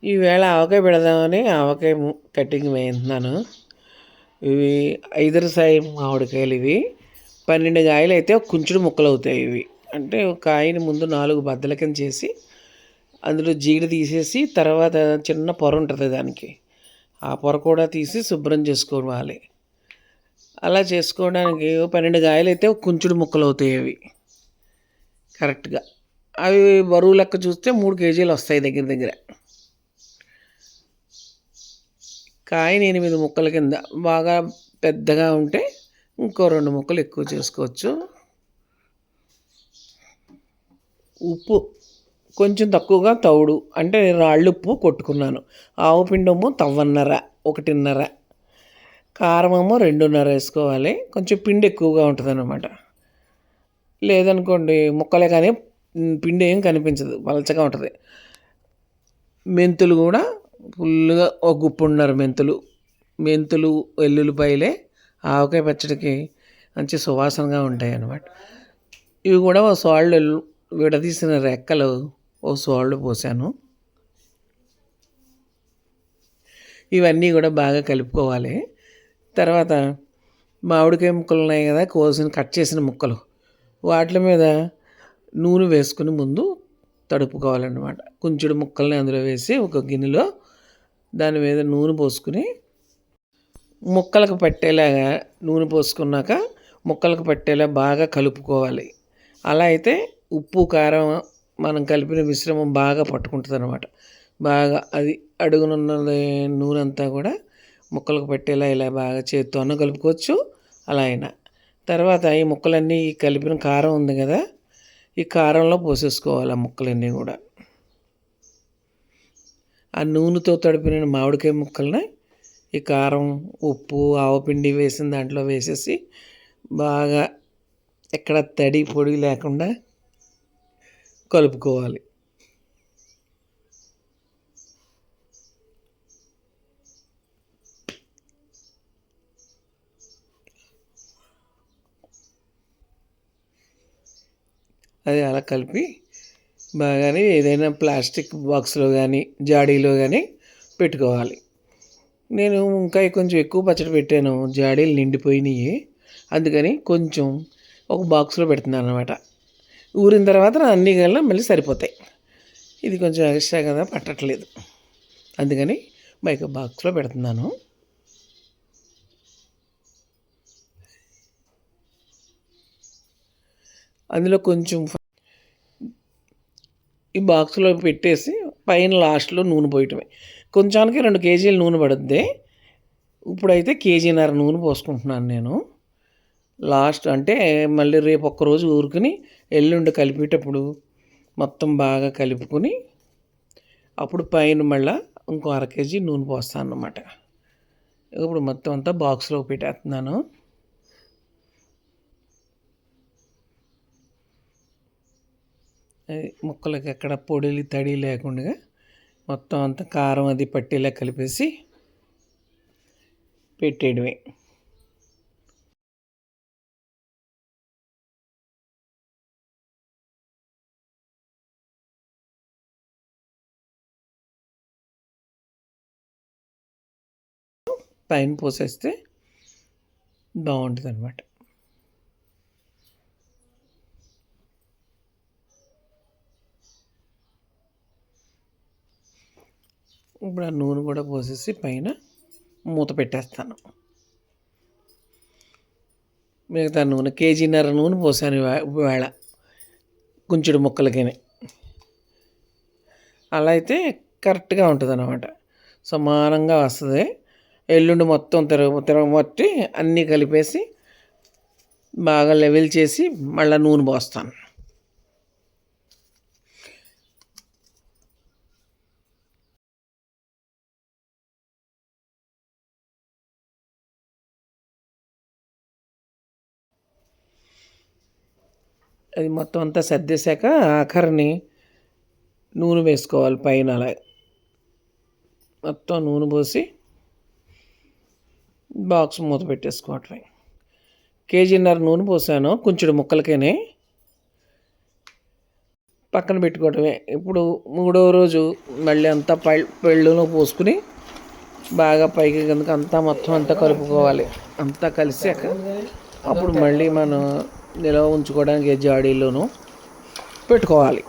ఈవేళ ఆవకాయ పెడదామని ఆవకాయ కటింగ్ వేస్తున్నాను. ఇవి ఐదరు సాయి మామిడికాయలు. ఇవి 12 కాయలు అయితే ఒక కుంచుడు ముక్కలు అవుతాయి. ఇవి అంటే ఒక కాయని ముందు 4 బద్దల కింద చేసి అందులో జీడి తీసేసి తర్వాత చిన్న పొర ఉంటుంది దానికి. ఆ పొర కూడా తీసి శుభ్రం చేసుకోవాలి. అలా చేసుకోవడానికి 12 కాయలు అయితే ఒక కుంచుడు ముక్కలు అవుతాయి అవి కరెక్ట్గా. అవి బరువు లెక్క చూస్తే 3 కేజీలు వస్తాయి దగ్గర దగ్గర. కాయని 8 ముక్కల కింద బాగా పెద్దగా ఉంటే ఇంకో 2 ముక్కలు ఎక్కువ చేసుకోవచ్చు. ఉప్పు కొంచెం తక్కువగా, తౌడు అంటే రాళ్ళు ఉప్పు కొట్టుకున్నాను. ఆవు పిండము తవ్వన్నర, 1.5. కారమేమో 2.5 వేసుకోవాలి. కొంచెం పిండి ఎక్కువగా ఉంటుంది అన్నమాట. లేదనుకోండి ముక్కలే కానీ పిండి ఏం కనిపించదు, పలచగా ఉంటుంది. మెంతులు కూడా ఫుల్గా ఒక గుప్పున్నర మెంతులు వెల్లుల్లిపాయలే ఆవకాయ పచ్చడికి మంచి సువాసనగా ఉంటాయి అన్నమాట. ఇవి కూడా ఓ సాల్ట్ విడదీసిన రెక్కలు ఓ సాల్ట్ పోసాను. ఇవన్నీ కూడా బాగా కలుపుకోవాలి. తర్వాత మామిడికాయ ముక్కలు ఉన్నాయి కదా, కట్ చేసిన ముక్కలు, వాటి మీద నూనె వేసుకుని ముందు తడుపుకోవాలన్నమాట. కుంచుడు ముక్కల్ని అందులో వేసి ఒక గిన్నెలో దాని మీద నూనె పోసుకుని ముక్కలకు పట్టేలాగా నూనె పోసుకున్నాక ముక్కలకు పట్టేలా బాగా కలుపుకోవాలి. అలా అయితే ఉప్పు కారం మనం కలిపిన మిశ్రమం బాగా పట్టుకుంటుంది అన్నమాట. బాగా అది అడుగునున్నది నూనె అంతా కూడా ముక్కలకు పట్టేలా ఇలా బాగా చేత్తో అన్న కలుపుకోవచ్చు, అలా అయినా. తర్వాత ఈ ముక్కలన్నీ కలిపిన కారం ఉంది కదా, ఈ కారంలో పోసేసుకోవాలి ఆ ముక్కలన్నీ కూడా. ఆ నూనెతో తడిపిన మామిడికాయ ముక్కల్ని ఈ కారం, ఉప్పు, ఆవపిండి వేసిన దాంట్లో వేసేసి బాగా ఎక్కడ తడి పొడి లేకుండా కలుపుకోవాలి. అది అలా కలిపి బాగానే ఏదైనా ప్లాస్టిక్ బాక్స్లో కానీ జాడీలో కానీ పెట్టుకోవాలి. నేను ఇంకా కొంచెం ఎక్కువ పచ్చడి పెట్టాను, జాడీలు నిండిపోయినాయి. అందుకని కొంచెం ఒక బాక్స్లో పెడుతున్నాను అనమాట. ఊరిన తర్వాత అన్నీ కల్లా మళ్ళీ సరిపోతాయి. ఇది కొంచెం ఎక్స్ట్రా కదా, పట్టట్లేదు, అందుకని బయట బాక్స్లో పెడుతున్నాను. అందులో కొంచెం ఈ బాక్స్లో పెట్టేసి పైన లాస్ట్లో నూనె పోయటమే. కొంచానికి 2 కేజీలు నూనె పడుద్ది. ఇప్పుడైతే 1.5 కేజీ నూనె పోసుకుంటున్నాను నేను. లాస్ట్ అంటే మళ్ళీ రేపు ఒక్కరోజు ఊరుకుని ఎల్లుండి కలిపేటప్పుడు మొత్తం బాగా కలుపుకొని అప్పుడు పైన మళ్ళీ ఇంకో 1/2 కేజీ నూనె పోస్తాను అన్నమాట. ఇప్పుడు మొత్తం అంతా బాక్స్లో పెట్టేస్తున్నాను. ముక్కలకి ఎక్కడ పొడిలు తడి లేకుండా మొత్తం అంతా కారం అది పట్టేలా కలిపేసి పెట్టేయడమే. పైన పోసేస్తే బాగుంటుంది అన్నమాట. ఇప్పుడు ఆ నూనె కూడా పోసేసి పైన మూత పెట్టేస్తాను. మిగతా నూనె 1.5 కేజీ నూనె పోసాను ఇవాళ కుంచుడు ముక్కలకి. అలా అయితే కరెక్ట్గా ఉంటుంది అన్నమాట, సమానంగా వస్తుంది. ఎల్లుండి మొత్తం తిరగబట్టి అన్నీ కలిపేసి బాగా లెవెల్ చేసి మళ్ళీ నూనె పోస్తాను. అది మొత్తం అంతా సర్దేశాక ఆఖరిని నూనె వేసుకోవాలి పైన. అలా మొత్తం నూనె పోసి బాక్స్ మూత పెట్టేసుకోవటమే. 1.5 కేజీ నూనె పోసాను కుంచుడు ముక్కలకేనే. పక్కన పెట్టుకోవటమే. ఇప్పుడు మూడవ రోజు మళ్ళీ అంతా పెళ్ళులో పోసుకుని బాగా పైకి కిందకి అంతా మొత్తం అంతా కలుపుకోవాలి. అంతా కలిసాక అప్పుడు మళ్ళీ మనం నిల్వ ఉంచుకోవడానికి జాడీలోనూ పెట్టుకోవాలి.